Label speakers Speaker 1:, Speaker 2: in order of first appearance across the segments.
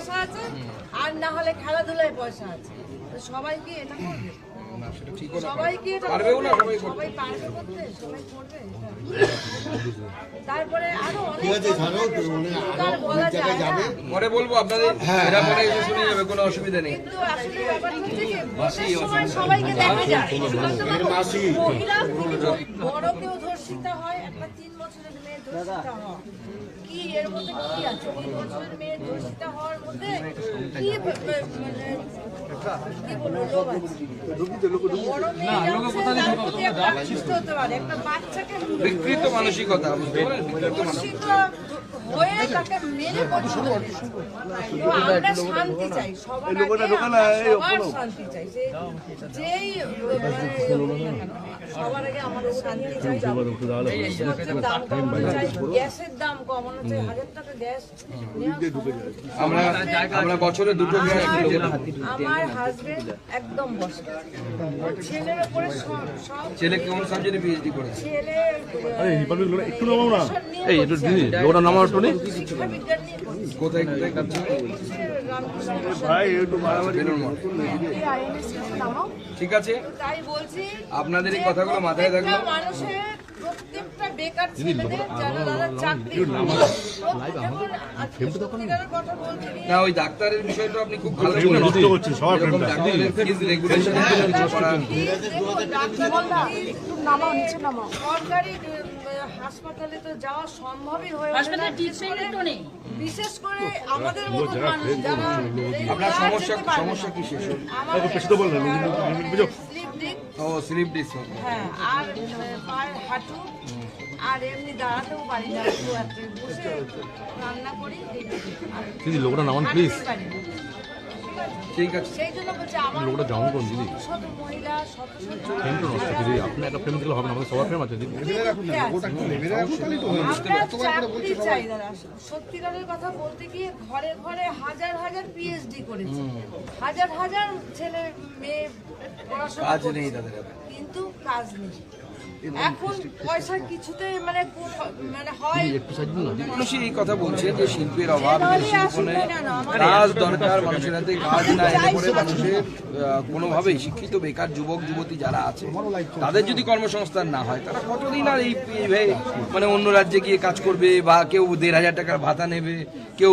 Speaker 1: পয়সা আছে, আর না হলে খেলাধুলায় পয়সা আছে। সবাই কি এটা করবে? সবাই কি এটা পারবে? সবাই পারবে করতে? সবাই করবে? তারপরে আরো অনেক বলা যায়
Speaker 2: পরে বলবো আপনাদের, এরা পরে এসে শুনে যাবে, কোনো অসুবিধা নেই।
Speaker 1: কিন্তু আসলে ব্যাপারটা হচ্ছে কি, ভোটের সময় সবাইকে দেখা যায়, মহিলা বড় কেউ ধর্ষিতা হয়, একটা 3 বছরের মেয়ে ধর্ষিতা হয়, কি এর মধ্যে কি আছে? 3 বছরের মেয়ে ধর্ষিতা হওয়ার মধ্যে কি কি বলবো, লোভ আছে? বড় মেয়ে যাচ্ছে, তার প্রতি একটা আকৃষ্ট হতে পারে, একটা বাচ্চাকে
Speaker 2: বিকৃত মানসিকতা, বুঝতে পারেন? বিকৃত মানসিকতা
Speaker 1: হয়ে তাকে মেরে পছন্দ করে। তো আমরা শান্তি চাই, সবার শান্তি চাই, যেই সবার আগে আমাদের শান্তি চাই, দাম কমানো চাই, গ্যাসের দাম কমানো চাই, 1000 টাকা গ্যাস
Speaker 2: আমরা বছরে 2টো গ্যাস।
Speaker 1: আমার হাজবেন্ড একদম বসে, ছেলের উপরে সব
Speaker 2: ছেলে কোন সাবজেক্টে পিএইচডি করেছে?
Speaker 1: ছেলে
Speaker 3: একটু নামাও না, এই একটু দিদি লোকটা নামাও একটু নি।
Speaker 1: শিক্ষা বিজ্ঞান নিয়ে করছে।
Speaker 2: কোথায় কোথায় কাজ?
Speaker 3: ভাই একটু মারামারি
Speaker 2: ঠিক আছে,
Speaker 1: তাই বলছি
Speaker 2: আপনাদের এই কথাগুলো মাথায় থাকলো।
Speaker 1: মানুষের প্রত্যেকটা বেকার ছেলেদের যারা দাদা চাকরি সত্যিকারের কথা বলতে গিয়ে
Speaker 2: না, ওই ডাক্তারের বিষয়টা আপনি খুব ভালো
Speaker 3: নষ্ট করছেন সবার
Speaker 2: এরকম
Speaker 3: ফ্রেমটা।
Speaker 2: ডাক্তারের ফিজ রেগুলেশন করা।
Speaker 1: সরকারি হাসপাতালে তো যাওয়া সম্ভবই হয়ে ওঠে না, বিশেষ করে আমাদের মতো মানুষ যারা
Speaker 2: আপনার সমস্যা কি শেষ হল?
Speaker 1: স্লিপ ডিস্ক,
Speaker 2: ও স্লিপ ডিস্ক।
Speaker 1: হ্যাঁ, আর পায়ের হাঁটু, আর এমনি দাঁড়াতেও পারি না, একটু একটা বসে রান্না করি,
Speaker 3: দিদি লোকটা নামান প্লিজ।
Speaker 2: ঠিক আছে,
Speaker 1: সেই জন্য বলছি আমার
Speaker 3: লোকটা ডাউন করুন দিদি।
Speaker 1: শত মহিলা, শত
Speaker 3: ফ্রেম তো নষ্ট দিদি, আপনি একটা ফ্রেম দিলে হবে না, আমাদের সবার ফ্রেম আছে দিদি।
Speaker 1: আমরা চাকরি চাই দাদা। সত্যিকারের কথা বলতে গিয়ে ঘরে ঘরে হাজার হাজার পিএইচডি করেছে, হাজার হাজার ছেলে মেয়ে পড়াশোনা
Speaker 2: কাজ
Speaker 1: করছে,
Speaker 2: নেই তাদের হাতে।
Speaker 1: কিন্তু কাজ নেই। এখন পয়সা কিছুতে মানে হয়
Speaker 3: একটু সাইড দিন না দিদি।
Speaker 2: মানুষই এই কথা বলছে যে শিল্পের অভাব, শিল্পনে কাজ দরকার, মানুষের হাতে কাজ না এলে পরে মানুষের কোনোভাবেই শিক্ষিত বেকার যুবক যুবতী যারা আছে তাদের যদি কর্মসংস্থান না হয়, তারা কতদিন আর এইভাবে মানে অন্য রাজ্যে গিয়ে কাজ করবে, বা কেউ 1500 টাকার ভাতা নেবে, কেউ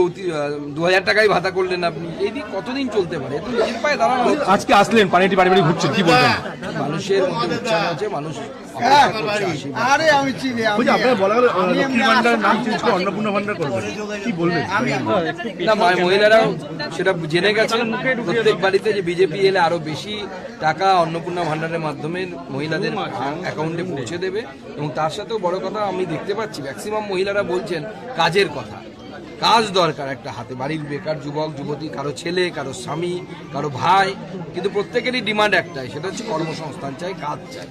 Speaker 2: 2000 টাকায় ভাতা করলেন আপনি, এই দিক কতদিন চলতে পারে? তো নিজের পায়ে দাঁড়ানো হচ্ছে।
Speaker 3: আজকে আসলেন পানিটি বাড়ি বাড়ি ঘুরছেন, কি বলবেন?
Speaker 2: মানুষের মধ্যে উৎসাহ আছে, মানুষ
Speaker 4: আরে আমি চিনি,
Speaker 3: আপনারা বলা গেল লক্ষ্মী ভান্ডারের নাম চেঞ্জ করে অন্নপূর্ণা ভান্ডার করবেন, কি বলবেন?
Speaker 2: না, মহিলারাও সেটা জেনে গেছেন প্রত্যেক বাড়িতে যে বিজেপি এলে আরো বেশি টাকা অন্নপূর্ণা ভান্ডারের মাধ্যমে মহিলাদের অ্যাকাউন্টে পৌঁছে দেবে। এবং তার সাথেও বড় কথা আমি দেখতে পাচ্ছি ম্যাক্সিমাম মহিলারা বলছেন কাজের কথা, কাজ দরকার একটা হাতে। বাড়ির বেকার যুবক যুবতী, কারো ছেলে, কারো স্বামী, কারো ভাই, কিন্তু প্রত্যেকেরই ডিমান্ড একটাই, সেটা হচ্ছে কর্মসংস্থান চাই, কাজ চাই।